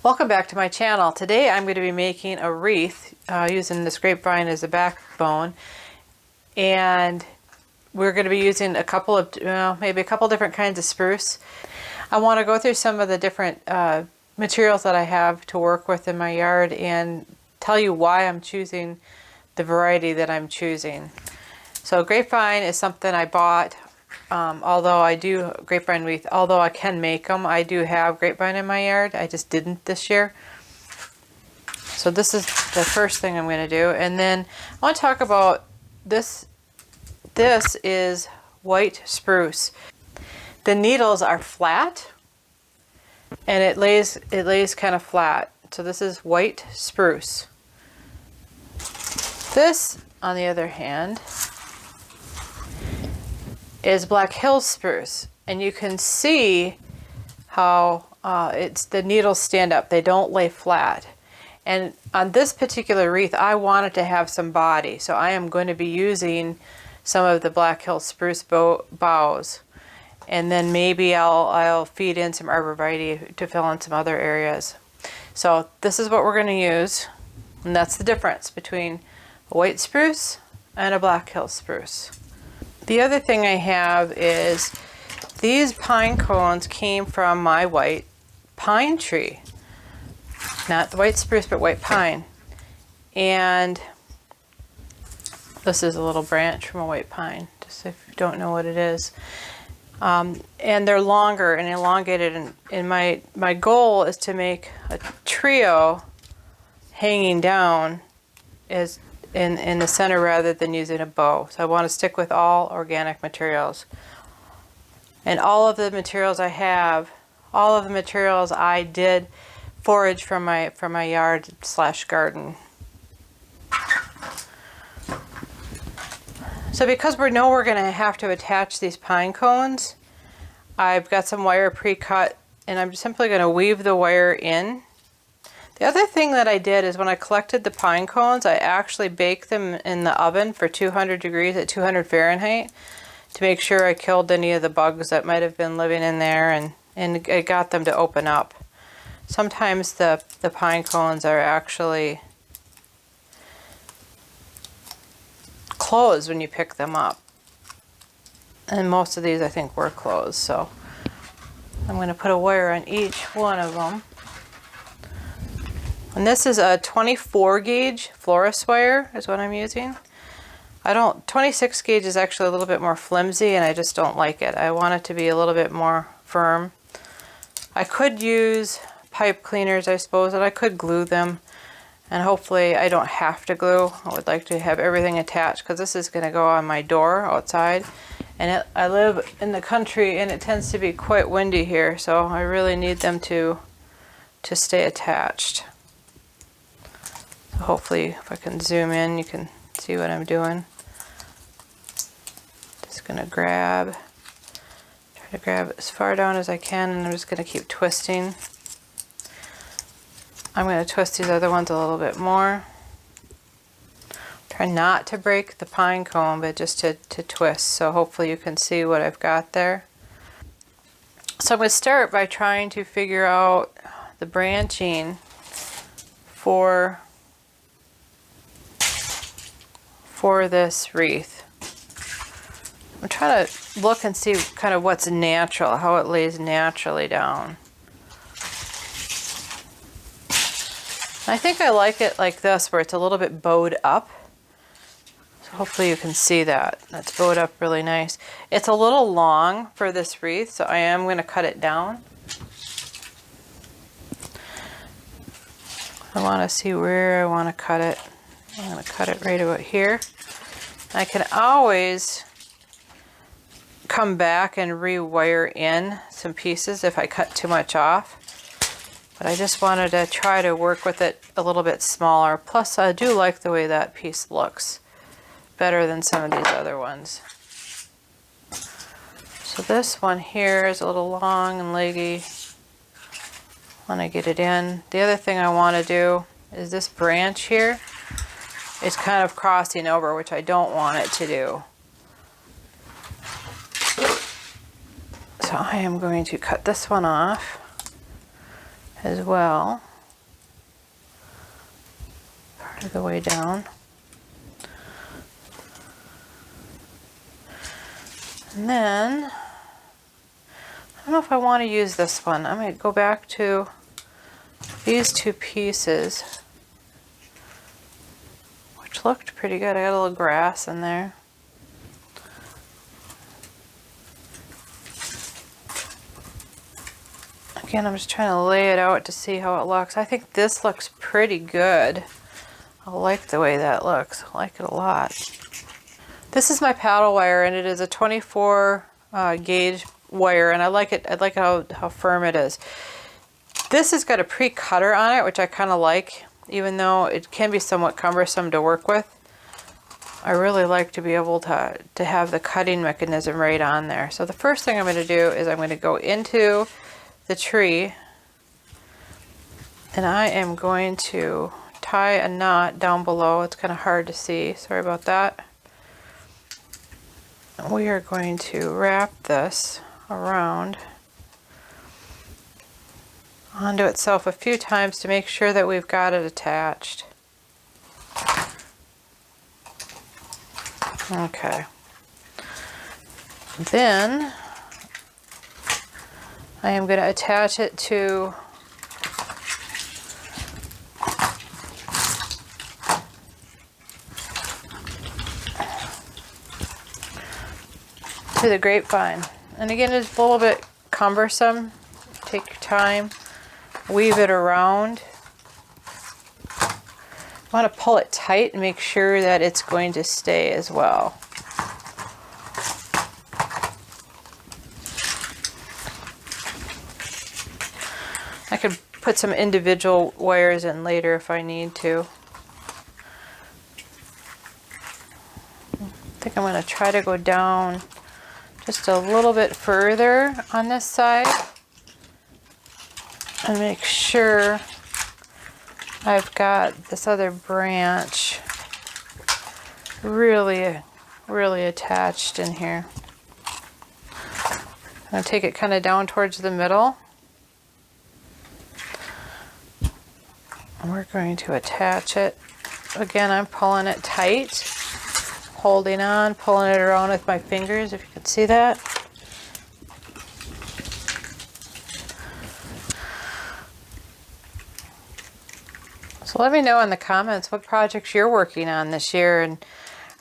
Welcome back to my channel. Today I'm going to be making a wreath using this grapevine as a backbone, and we're going to be using a couple of maybe a couple different kinds of spruce. I want to go through some of the different materials that I have to work with in my yard and tell you why I'm choosing the variety that I'm choosing. So grapevine is something I bought. Although I do grapevine wreath, although I can make them, I do have grapevine in my yard. I just didn't this year. So this is the first thing I'm going to do. And then I want to talk about this. This is white spruce. The needles are flat and it lays kind of flat. So this is white spruce. This, on the other hand, is Black Hills spruce, and you can see how the needles stand up. They don't lay flat. And on this particular wreath, I wanted to have some body, so I am going to be using some of the Black Hills spruce boughs, and then maybe I'll feed in some arborvitae to fill in some other areas. So this is what we're going to use, and that's the difference between a white spruce and a Black Hills spruce. The other thing I have is these pine cones came from my white pine tree. Not the white spruce, but white pine. And this is a little branch from a white pine, just if you don't know what it is. And they're longer and elongated, and my goal is to make a trio hanging down is in the center rather than using a bow. So I want to stick with all organic materials. And all of the materials I have, all of the materials I did forage from my yard / garden. So because we know we're going to have to attach these pine cones, I've got some wire pre-cut, and I'm simply going to weave the wire in. The other thing that I did is when I collected the pine cones, I actually baked them in the oven for 200 degrees at 200 Fahrenheit to make sure I killed any of the bugs that might have been living in there, and I got them to open up. Sometimes the pine cones are actually closed when you pick them up, and most of these I think were closed. So I'm going to put a wire on each one of them. And this is a 24 gauge florist wire is what I'm using. 26 gauge is actually a little bit more flimsy, and I just don't like it. I want it to be a little bit more firm. I could use pipe cleaners, I suppose, and I could glue them, and hopefully I don't have to glue. I would like to have everything attached because this is going to go on my door outside, and I live in the country and it tends to be quite windy here, so I really need them to stay attached. Hopefully, if I can zoom in, you can see what I'm doing. Just going to try to grab as far down as I can, and I'm just going to keep twisting. I'm going to twist these other ones a little bit more. Try not to break the pine cone, but just to twist. So hopefully you can see what I've got there. So I'm going to start by trying to figure out the branching for this wreath. I'm trying to look and see kind of what's natural, how it lays naturally down. I think I like it like this, where it's a little bit bowed up. So hopefully you can see that. That's bowed up really nice. It's a little long for this wreath, so I am going to cut it down. I want to see where I want to cut it. I'm going to cut it right about here. I can always come back and rewire in some pieces if I cut too much off. But I just wanted to try to work with it a little bit smaller. Plus, I do like the way that piece looks better than some of these other ones. So this one here is a little long and leggy when I get it in. The other thing I want to do is this branch here. It's kind of crossing over, which I don't want it to do. So I am going to cut this one off as well. the way down. And then, I don't know if I want to use this one. I'm going to go back to these two pieces, which looked pretty good. I got a little grass in there. Again, I'm just trying to lay it out to see how it looks. I think this looks pretty good. I like the way that looks. I like it a lot. This is my paddle wire, and it is a 24 gauge wire, and I like it. I like how firm it is. This has got a pre-cutter on it, which I kind of like, even though it can be somewhat cumbersome to work with. I really like to be able to have the cutting mechanism right on there. So the first thing I'm going to do is I'm going to go into the tree, and I am going to tie a knot down below. It's kind of hard to see, sorry about that. We are going to wrap this around onto itself a few times to make sure that we've got it attached. Okay. Then I am going to attach it to the grapevine. And again, it's a little bit cumbersome. Take your time, weave it around. You want to pull it tight and make sure that it's going to stay as well. I could put some individual wires in later if I need to. I think I'm going to try to go down just a little bit further on this side and make sure I've got this other branch really attached in here. I'm going to take it kind of down towards the middle. And we're going to attach it. Again, I'm pulling it tight, holding on, pulling it around with my fingers, if you can see that. So let me know in the comments what projects you're working on this year, and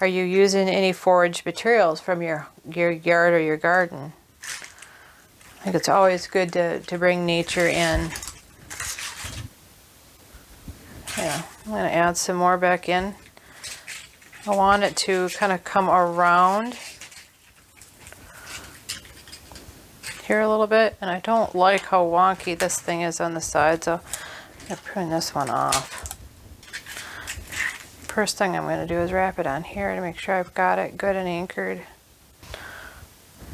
are you using any foraged materials from your yard or your garden? I think it's always good to bring nature in. Yeah, I'm going to add some more back in. I want it to kind of come around here a little bit, and I don't like how wonky this thing is on the side, so I'm going to prune this one off. First thing I'm going to do is wrap it on here to make sure I've got it good and anchored.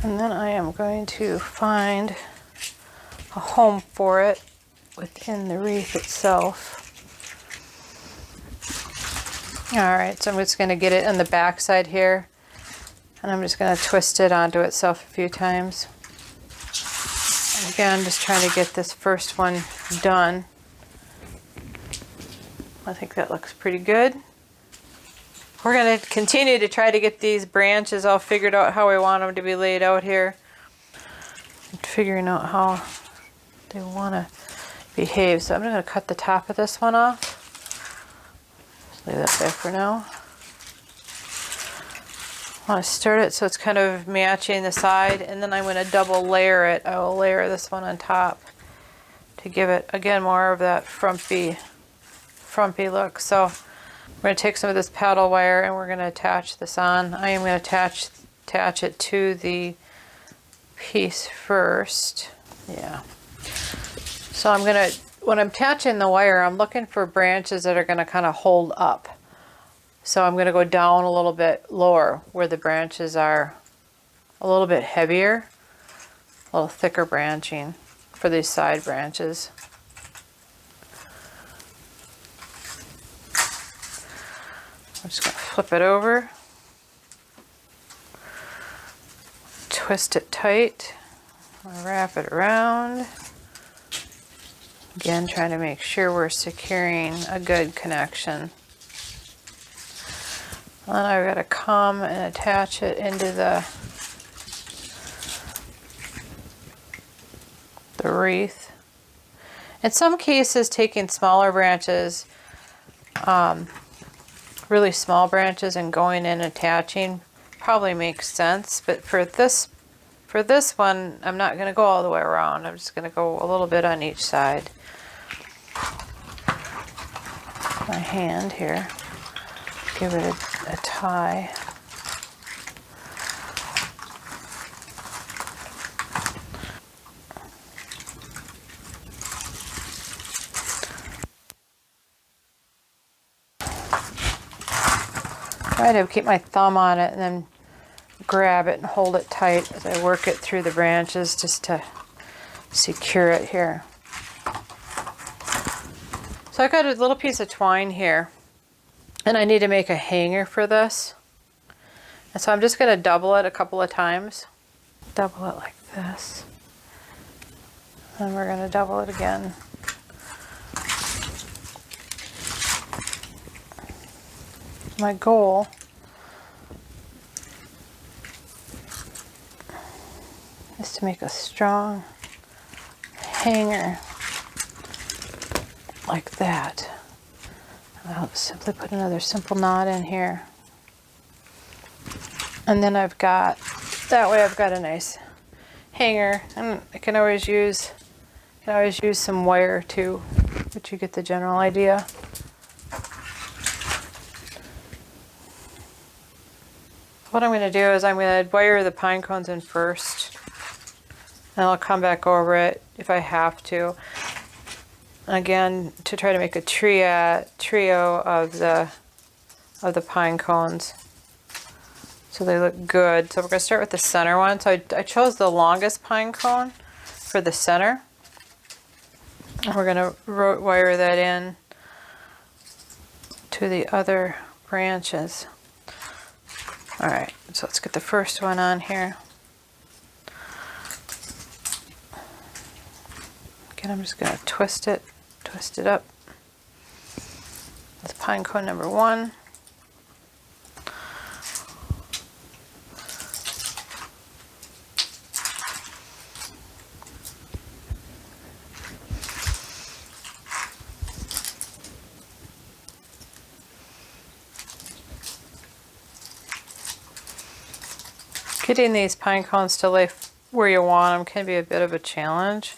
And then I am going to find a home for it within the wreath itself. Alright, so I'm just going to get it on the back side here, and I'm just going to twist it onto itself a few times. And again, I'm just trying to get this first one done. I think that looks pretty good. We're going to continue to try to get these branches all figured out how we want them to be laid out here. And figuring out how they want to behave. So I'm going to cut the top of this one off. Leave that there for now. I want to start it so it's kind of matching the side, and then I'm going to double layer it. I will layer this one on top to give it, again, more of that frumpy look. So we're going to take some of this paddle wire and we're going to attach this on. I am going to attach it to the piece first. Yeah. So I'm going to, when I'm attaching the wire, I'm looking for branches that are going to kind of hold up. So I'm going to go down a little bit lower where the branches are a little bit heavier, a little thicker branching for these side branches. I'm just going to flip it over, twist it tight, wrap it around. Again, trying to make sure we're securing a good connection. And then I've got to come and attach it into the wreath. In some cases, taking smaller branches, really small branches, and going in and attaching probably makes sense. But for this one, I'm not going to go all the way around. I'm just going to go a little bit on each side. My hand here, give it a tie. Try to keep my thumb on it and then grab it and hold it tight as I work it through the branches just to secure it here. So I got a little piece of twine here, and I need to make a hanger for this. And so I'm just going to double it a couple of times. Double it like this. And we're going to double it again. My goal is to make a strong hanger like that. I'll simply put another simple knot in here. And then I've got, that way I've got a nice hanger. And I can always use some wire too, but you get the general idea. What I'm going to do is I'm going to wire the pine cones in first, and I'll come back over it if I have to. Again, to try to make a trio of the pine cones, so they look good. So we're going to start with the center one. So I chose the longest pine cone for the center. And we're going to wire that in to the other branches. All right, so let's get the first one on here. Again, I'm just going to twist it up. That's pine cone number 1. Getting these pine cones to lay where you want them can be a bit of a challenge.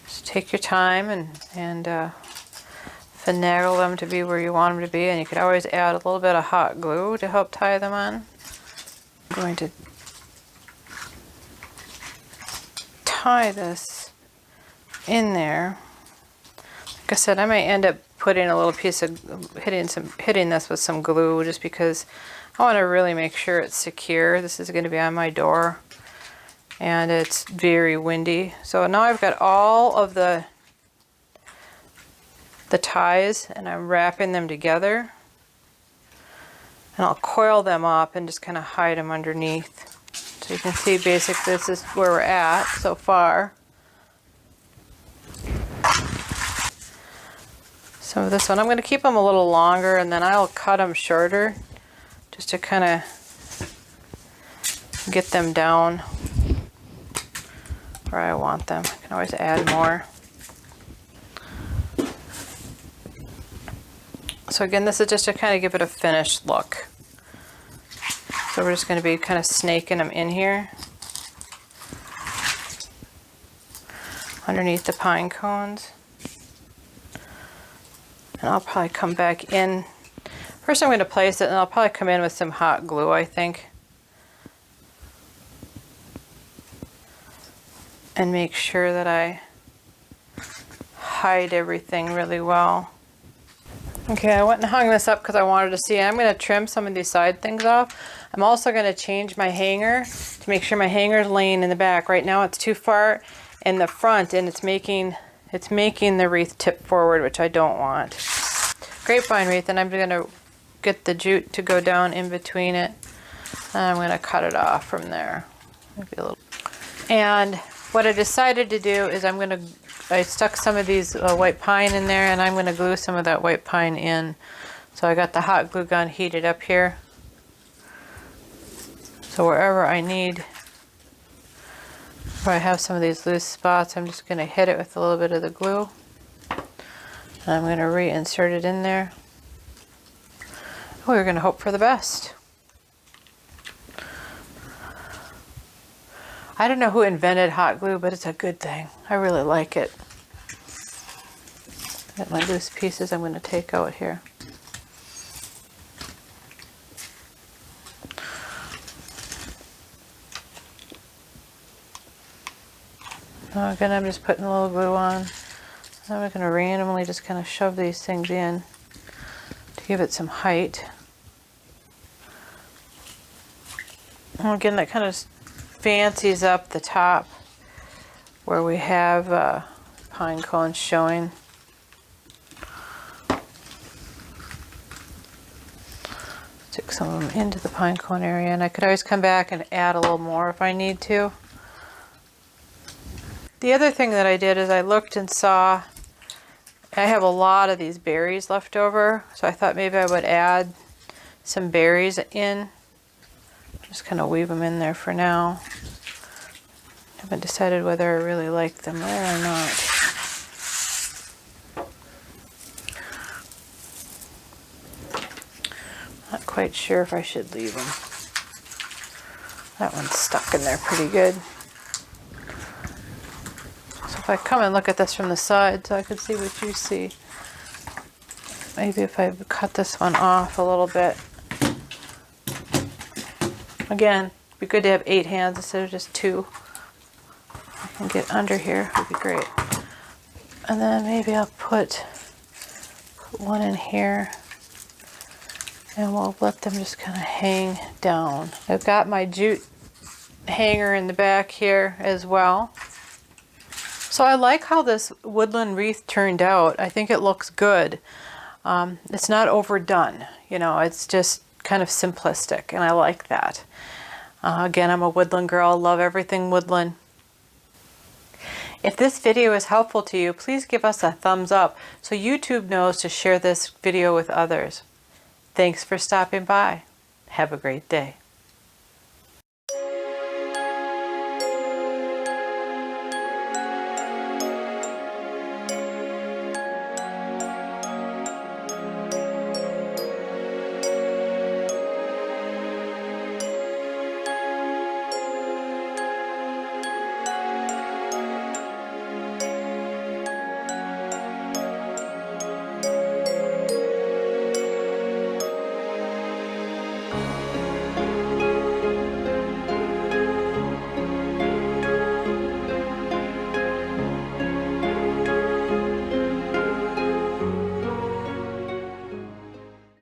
Just take your time and finagle them to be where you want them to be, and you could always add a little bit of hot glue to help tie them on. I'm going to tie this in there. Like I said, I might end up putting a little piece of hitting this with some glue, just because I want to really make sure it's secure. This is going to be on my door, and it's very windy. So now I've got all of the ties, and I'm wrapping them together, and I'll coil them up and just kind of hide them underneath. So you can see basically this is where we're at so far. So this one, I'm going to keep them a little longer, and then I'll cut them shorter just to kind of get them down where I want them. I can always add more. So again, this is just to kind of give it a finished look. So we're just going to be kind of snaking them in here underneath the pine cones. And I'll probably come back in. First I'm going to place it, and I'll probably come in with some hot glue, I think. And make sure that I hide everything really well. Okay, I went and hung this up because I wanted to see. I'm going to trim some of these side things off. I'm also going to change my hanger to make sure my hanger is laying in the back. Right now it's too far in the front, and it's making the wreath tip forward, which I don't want. Grapevine wreath, and I'm going to get the jute to go down in between it. And I'm going to cut it off from there. Maybe a little. And what I decided to do is I stuck some of these white pine in there, and I'm going to glue some of that white pine in. So I got the hot glue gun heated up here. So wherever I need, where I have some of these loose spots, I'm just going to hit it with a little bit of the glue. And I'm going to reinsert it in there. We're going to hope for the best. I don't know who invented hot glue, but it's a good thing. I really like it. Got my loose pieces I'm going to take out here. Again, I'm just putting a little glue on. I'm going to randomly just kind of shove these things in to give it some height. And again, that kind of fancies up the top where we have pine cones showing. Stick some of them into the pine cone area, and I could always come back and add a little more if I need to. The other thing that I did is I looked and saw I have a lot of these berries left over, so I thought maybe I would add some berries in. Just kind of weave them in there for now. Haven't decided whether I really like them there or not. Not quite sure if I should leave them. That one's stuck in there pretty good. If I come and look at this from the side so I could see what you see. Maybe if I cut this one off a little bit. Again, it'd be good to have 8 hands instead of just 2. I can get under here, would be great. And then maybe I'll put one in here and we'll let them just kind of hang down. I've got my jute hanger in the back here as well. So I like how this woodland wreath turned out. I think it looks good. It's not overdone, you know, it's just kind of simplistic, and I like that. Again, I'm a woodland girl, love everything woodland. If this video is helpful to you, please give us a thumbs up so YouTube knows to share this video with others. Thanks for stopping by. Have a great day.